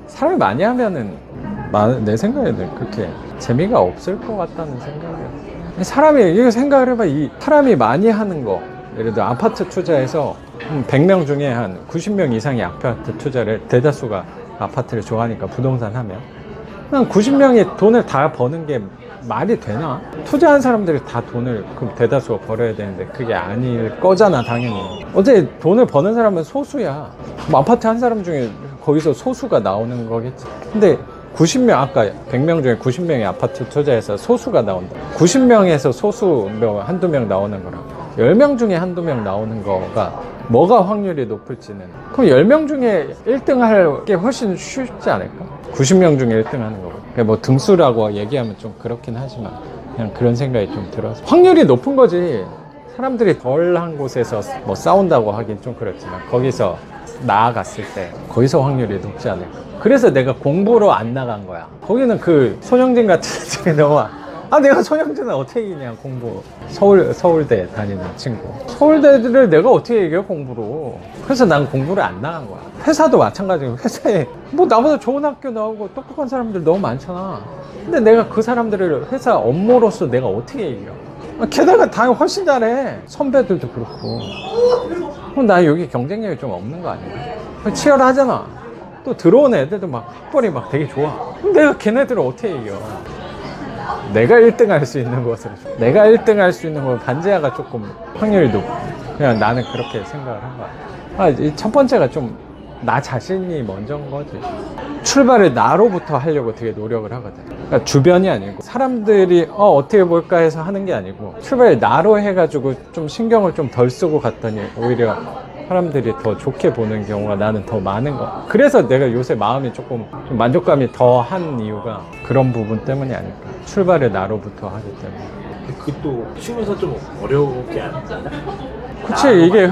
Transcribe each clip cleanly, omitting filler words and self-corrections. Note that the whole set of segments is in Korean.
사람이 많이 하면은 내 생각에는 그렇게 재미가 없을 것 같다는 생각이에요. 사람이 이거 생각을 해봐. 이 사람이 많이 하는 거, 예를 들어 아파트 투자해서 100명 중에 한 90명 이상이 아파트 투자를, 대다수가 아파트를 좋아하니까 부동산 하면 그냥 90명이 돈을 다 버는 게 말이 되나? 투자한 사람들이 다 돈을 그럼 대다수가 벌어야 되는데 그게 아닐 거잖아, 당연히. 어제 돈을 버는 사람은 소수야. 뭐 아파트 한 사람 중에 거기서 소수가 나오는 거겠지. 근데 90명, 아까 100명 중에 90명이 아파트 투자해서 소수가 나온다. 90명에서 소수 한두 명 나오는 거랑 10명 중에 한두 명 나오는 거가 뭐가 확률이 높을지는, 그럼 10명 중에 1등 할 게 훨씬 쉽지 않을까? 90명 중에 1등 하는 거고. 뭐 등수라고 얘기하면 좀 그렇긴 하지만 그냥 그런 생각이 좀 들어서 확률이 높은 거지. 사람들이 덜한 곳에서 뭐 싸운다고 하긴 좀 그렇지만 거기서 나아갔을 때 거기서 확률이 높지 않을까. 그래서 내가 공부로 안 나간 거야. 거기는 그 손영진 같은 중에 너무 내가 손영진은 어떻게 이기냐, 공부. 서울대 다니는 친구. 서울대를 내가 어떻게 이겨, 공부로. 그래서 난 공부를 안 나간 거야. 회사도 마찬가지고, 회사에 뭐 나보다 좋은 학교 나오고 똑똑한 사람들 너무 많잖아. 근데 내가 그 사람들을 회사 업무로서 내가 어떻게 이겨. 게다가 다 훨씬 잘해. 선배들도 그렇고. 그럼 나 여기 경쟁력이 좀 없는 거 아니야? 치열하잖아. 또 들어온 애들도 막 학벌이 막 되게 좋아. 그럼 내가 걔네들을 어떻게 이겨. 내가 1등 할 수 있는 것을, 내가 1등 할 수 있는 건 반지하가 조금 확률이 높고, 그냥 나는 그렇게 생각을 한 거야. 첫 번째가 좀 나 자신이 먼저인 거지. 출발을 나로부터 하려고 되게 노력을 하거든. 그러니까 주변이 아니고 사람들이 어떻게 볼까 해서 하는 게 아니고 출발을 나로 해가지고 좀 신경을 좀 덜 쓰고 갔더니 오히려 사람들이 더 좋게 보는 경우가 나는 더 많은 거. 그래서 내가 요새 마음이 조금 좀 만족감이 더 한 이유가 그런 부분 때문이 아닐까. 출발을 나로부터 하기 때문에. 그것도 치면서 좀 어려우게 안 되나? 그치, 이게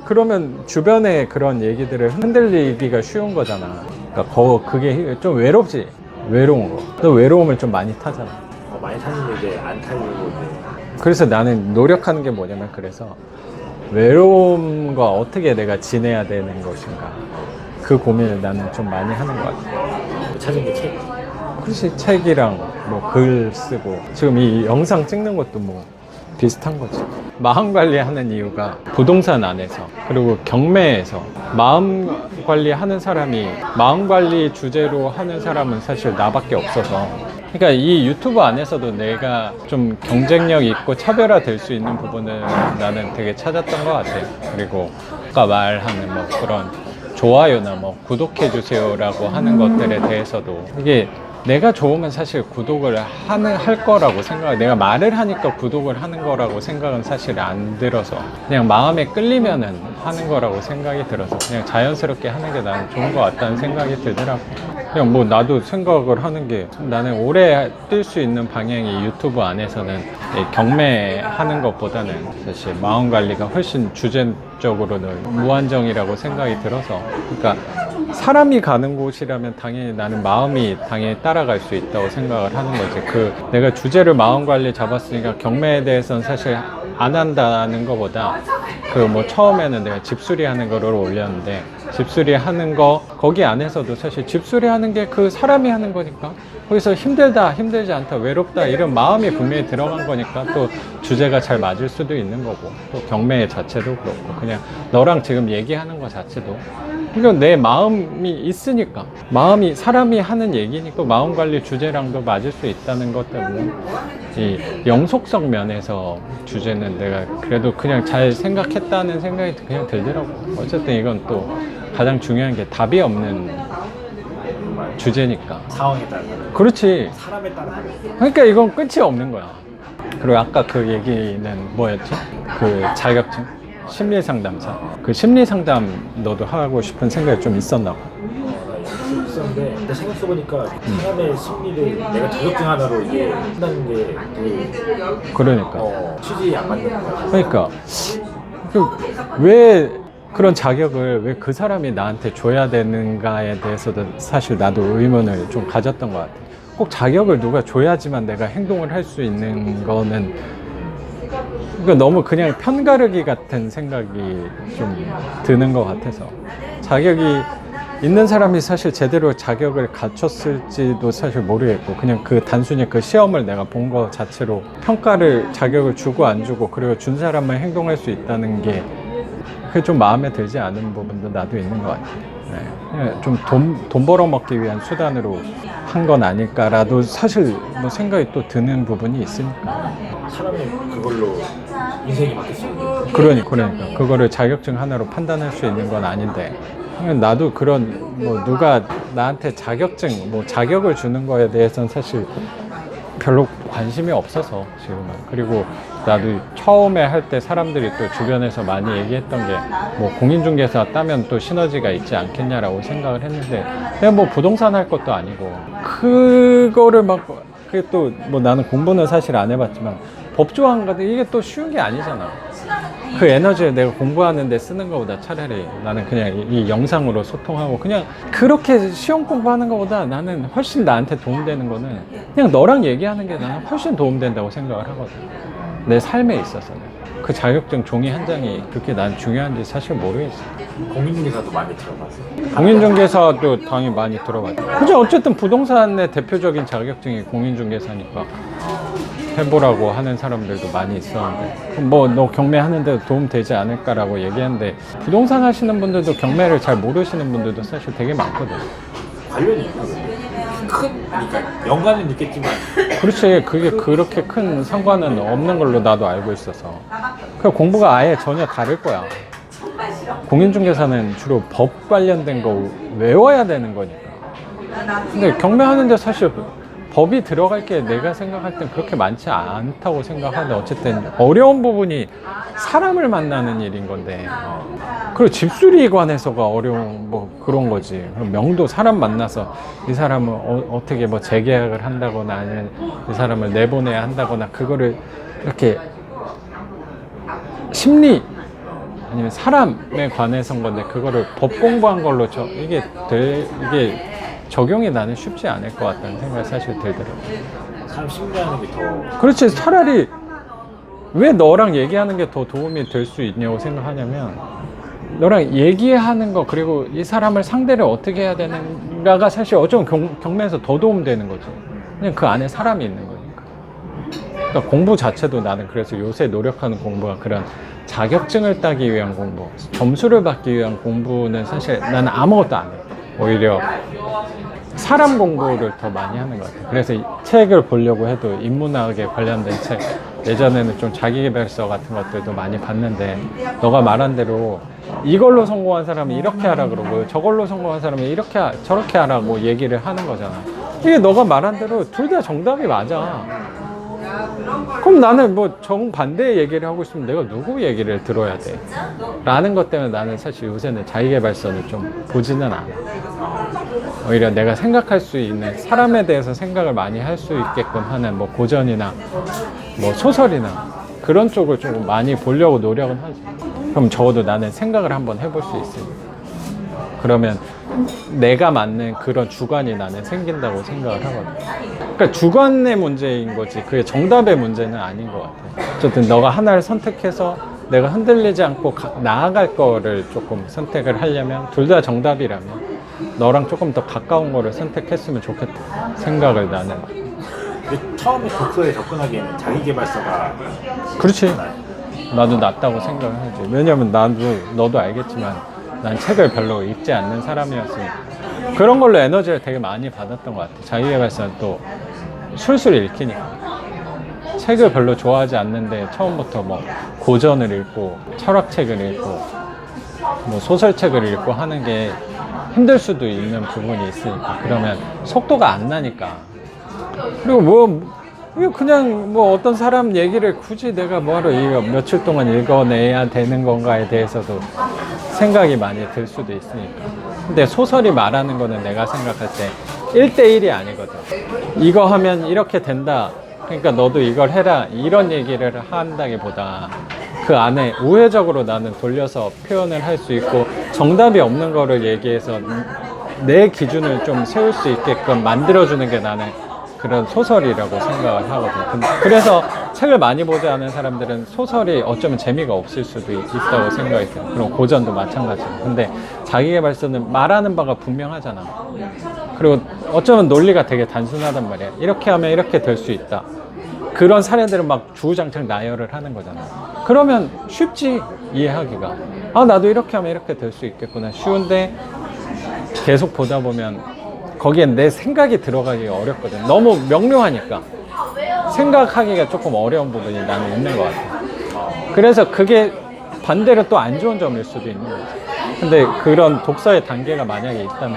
그러면 주변에 그런 얘기들을 흔들리기가 쉬운 거잖아. 그러니까 그게 좀 외롭지. 외로운 거. 너 외로움을 좀 많이 타잖아. 많이 타는데 이제 안 타려고 이제. 그래서 나는 노력하는 게 뭐냐면, 그래서 외로움과 어떻게 내가 지내야 되는 것인가, 그 고민을 나는 좀 많이 하는 것 같아. 찾은 게 책. 그렇지, 책이랑 뭐 글 쓰고, 지금 이 영상 찍는 것도 뭐 비슷한 거지. 마음 관리하는 이유가 부동산 안에서, 그리고 경매에서 마음 관리하는 사람이, 마음 관리 주제로 하는 사람은 사실 나밖에 없어서. 그러니까 이 유튜브 안에서도 내가 좀 경쟁력 있고 차별화 될 수 있는 부분을 나는 되게 찾았던 것 같아. 그리고 아까 말하는 뭐 그런 좋아요나 뭐 구독해 주세요라고 하는 것들에 대해서도, 이게 내가 좋으면 사실 구독을 할 거라고 생각해. 내가 말을 하니까 구독을 하는 거라고 생각은 사실 안 들어서, 그냥 마음에 끌리면은 하는 거라고 생각이 들어서 그냥 자연스럽게 하는 게 나는 좋은 것 같다는 생각이 들더라고. 그냥 뭐 나도 생각을 하는 게, 나는 오래 뛸 수 있는 방향이 유튜브 안에서는 경매하는 것보다는 사실 마음 관리가 훨씬 주제적으로는 무한정이라고 생각이 들어서, 그러니까 사람이 가는 곳이라면 당연히 나는 마음이 당연히 따라갈 수 있다고 생각을 하는 거지. 내가 주제를 마음 관리 잡았으니까 경매에 대해서는 사실 안 한다는 것보다, 뭐 처음에는 내가 집수리 하는 거를 올렸는데, 집수리 하는 거 거기 안에서도 사실 집수리 하는 게 그 사람이 하는 거니까, 거기서 힘들다, 힘들지 않다, 외롭다 이런 마음이 분명히 들어간 거니까 또 주제가 잘 맞을 수도 있는 거고, 또 경매 자체도 그렇고, 그냥 너랑 지금 얘기하는 거 자체도 그냥 내 마음이 있으니까, 마음이 사람이 하는 얘기니까 마음 관리 주제랑도 맞을 수 있다는 것 때문에 이 영속성 면에서 주제는 내가 그래도 그냥 잘 생각했다는 생각이 그냥 들더라고. 어쨌든 이건 또 가장 중요한 게 답이 없는 주제니까. 상황에 따라. 그렇지. 사람에 따라. 그러니까 이건 끝이 없는 거야. 그리고 아까 그 얘기는 뭐였지? 그 자격증? 심리 상담사. 그 심리 상담 너도 하고 싶은 생각이 좀 있었나 봐. 있었는데 근데 생각해보니까 사람의 심리를 내가 자격증 하나로 이게 한다는 게 그러니까 취지에 안 맞는 것 같아요. 그러니까 왜 그런 자격을 왜 그 사람이 나한테 줘야 되는가에 대해서도 사실 나도 의문을 좀 가졌던 것 같아. 꼭 자격을 누가 줘야지만 내가 행동을 할 수 있는 거는, 그러니까 너무 그냥 편가르기 같은 생각이 좀 드는 것 같아서, 자격이 있는 사람이 사실 제대로 자격을 갖췄을지도 사실 모르겠고, 그냥 그 단순히 그 시험을 내가 본 거 자체로 평가를, 자격을 주고 안 주고, 그리고 준 사람만 행동할 수 있다는 게 그게 좀 마음에 들지 않은 부분도 나도 있는 것 같아요. 네. 그냥 좀 돈 벌어먹기 위한 수단으로 한 건 아닐까라도 사실 뭐 생각이 또 드는 부분이 있으니까. 사람이 그걸로 인생이 바뀌었어요. 그러니까 그거를 자격증 하나로 판단할 수 있는 건 아닌데, 나도 그런 뭐 누가 나한테 자격증 뭐 자격을 주는 거에 대해서는 사실 별로 관심이 없어서 지금은. 그리고 나도 처음에 할 때 사람들이 또 주변에서 많이 얘기했던 게 뭐 공인중개사 따면 또 시너지가 있지 않겠냐라고 생각을 했는데, 내가 뭐 부동산 할 것도 아니고 그거를 막, 그게 또 뭐 나는 공부는 사실 안 해봤지만 법조항 같은 이게 또 쉬운 게 아니잖아. 그 에너지를 내가 공부하는데 쓰는 것보다 차라리 나는 그냥 이 영상으로 소통하고, 그냥 그렇게 시험 공부하는 것보다 나는 훨씬 나한테 도움되는 거는 그냥 너랑 얘기하는 게 나는 훨씬 도움된다고 생각을 하거든. 내 삶에 있어서는. 그 자격증 종이 한 장이 그렇게 난 중요한지 사실 모르겠어. 공인중개사도 많이 들어봤어요. 공인중개사도 당연히 많이 들어봤죠. 그죠? 어쨌든 부동산의 대표적인 자격증이 공인중개사니까 해보라고 하는 사람들도 많이 있었는데, 뭐 너 경매 하는데 도움 되지 않을까라고 얘기했는데, 부동산 하시는 분들도 경매를 잘 모르시는 분들도 사실 되게 많거든. 관련이 있거든요. 그러니까 연관은 있겠지만. 그렇지. 그게 그렇게 큰 상관은 없는 걸로 나도 알고 있어서. 그 공부가 아예 전혀 다를 거야. 공인중개사는 주로 법 관련된 거 외워야 되는 거니까. 근데 경매하는데 사실 법이 들어갈 게 내가 생각할 땐 그렇게 많지 않다고 생각하는데, 어쨌든 어려운 부분이 사람을 만나는 일인 건데, 그리고 집수리에 관해서가 어려운 뭐 그런 거지. 그럼 명도 사람 만나서 이 사람을 어떻게 뭐 재계약을 한다거나 아니면 이 사람을 내보내야 한다거나, 그거를 이렇게 심리 아니면 사람에 관해서인 건데, 그거를 법 공부한 걸로 이게 적용이 나는 쉽지 않을 것 같다는 생각이 사실 들더라고요. 사람 심리하는 게 더. 그렇지. 차라리 왜 너랑 얘기하는 게 더 도움이 될 수 있냐고 생각하냐면, 너랑 얘기하는 거, 그리고 이 사람을 상대를 어떻게 해야 되는가가 사실 어쩌면 경매에서 더 도움되는 거지. 그냥 그 안에 사람이 있는 거니까. 그러니까 공부 자체도 나는 그래서 요새 노력하는 공부가 그런 자격증을 따기 위한 공부, 점수를 받기 위한 공부는 사실 나는 아무것도 안 해. 오히려 사람 공부를 더 많이 하는 것 같아요. 그래서 이 책을 보려고 해도 인문학에 관련된 책, 예전에는 좀 자기계발서 같은 것들도 많이 봤는데, 너가 말한 대로 이걸로 성공한 사람은 이렇게 하라 그러고 저걸로 성공한 사람은 저렇게 하라고 얘기를 하는 거잖아. 이게 너가 말한 대로 둘 다 정답이 맞아. 그럼 나는 뭐 정반대의 얘기를 하고 있으면 내가 누구 얘기를 들어야 돼? 라는 것 때문에 나는 사실 요새는 자기계발서를 좀 보지는 않아. 오히려 내가 생각할 수 있는, 사람에 대해서 생각을 많이 할 수 있게끔 하는 뭐 고전이나 뭐 소설이나 그런 쪽을 좀 많이 보려고 노력은 하지. 그럼 적어도 나는 생각을 한번 해볼 수 있으니까. 그러면 내가 맞는 그런 주관이 나는 생긴다고 생각을 하거든. 그러니까 주관의 문제인 거지, 그게 정답의 문제는 아닌 것 같아. 어쨌든 너가 하나를 선택해서 내가 흔들리지 않고 나아갈 거를 조금 선택을 하려면, 둘 다 정답이라면 너랑 조금 더 가까운 거를 선택했으면 좋겠다 생각을 나는. 근데 처음에 독서에 접근하기에는 자기계발서가. 그렇지. 나도 낫다고 생각을 하지. 왜냐면 너도 알겠지만 난 책을 별로 읽지 않는 사람이었으니까 그런 걸로 에너지를 되게 많이 받았던 것 같아. 자기계발서는 또 술술 읽히니까. 책을 별로 좋아하지 않는데 처음부터 뭐 고전을 읽고 철학책을 읽고 뭐 소설책을 읽고 하는 게 힘들 수도 있는 부분이 있으니까, 그러면 속도가 안 나니까. 그리고 그냥 뭐 어떤 사람 얘기를 굳이 내가 뭐하러 이거 며칠 동안 읽어내야 되는 건가에 대해서도 생각이 많이 들 수도 있으니까. 근데 소설이 말하는 거는 내가 생각할 때 1대1이 아니거든. 이거 하면 이렇게 된다, 그러니까 너도 이걸 해라, 이런 얘기를 한다기보다 그 안에 우회적으로 나는 돌려서 표현을 할 수 있고, 정답이 없는 거를 얘기해서 내 기준을 좀 세울 수 있게끔 만들어주는 게 나는 그런 소설이라고 생각을 하거든. 그래서 책을 많이 보지 않은 사람들은 소설이 어쩌면 재미가 없을 수도 있다고 생각이 들어요. 그럼 고전도 마찬가지고. 근데 자기계발서는 말하는 바가 분명하잖아. 그리고 어쩌면 논리가 되게 단순하단 말이야. 이렇게 하면 이렇게 될 수 있다. 그런 사례들은 막 주구장창 나열을 하는 거잖아. 그러면 쉽지, 이해하기가. 아, 나도 이렇게 하면 이렇게 될 수 있겠구나. 쉬운데 계속 보다 보면 거기엔 내 생각이 들어가기가 어렵거든. 너무 명료하니까 생각하기가 조금 어려운 부분이 나는 있는 것 같아. 그래서 그게 반대로 또 안 좋은 점일 수도 있는 거지. 근데 그런 독서의 단계가 만약에 있다면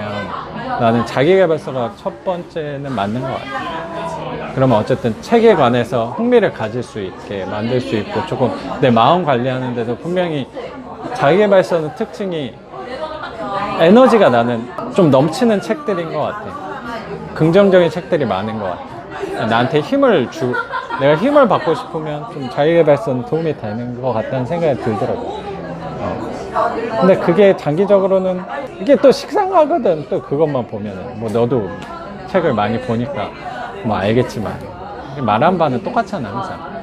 나는 자기계발서가 첫 번째는 맞는 것 같아. 그러면 어쨌든 책에 관해서 흥미를 가질 수 있게 만들 수 있고, 조금 내 마음 관리하는데도 분명히 자기계발서는 특징이 에너지가 나는 좀 넘치는 책들인 것 같아. 긍정적인 책들이 많은 것 같아. 나한테 내가 힘을 받고 싶으면 좀 자기계발서는 도움이 되는 것 같다는 생각이 들더라고. 근데 그게 장기적으로는 이게 또 식상하거든. 또 그것만 보면은 뭐 너도 책을 많이 보니까 뭐 알겠지만 말한 바는 똑같잖아, 항상.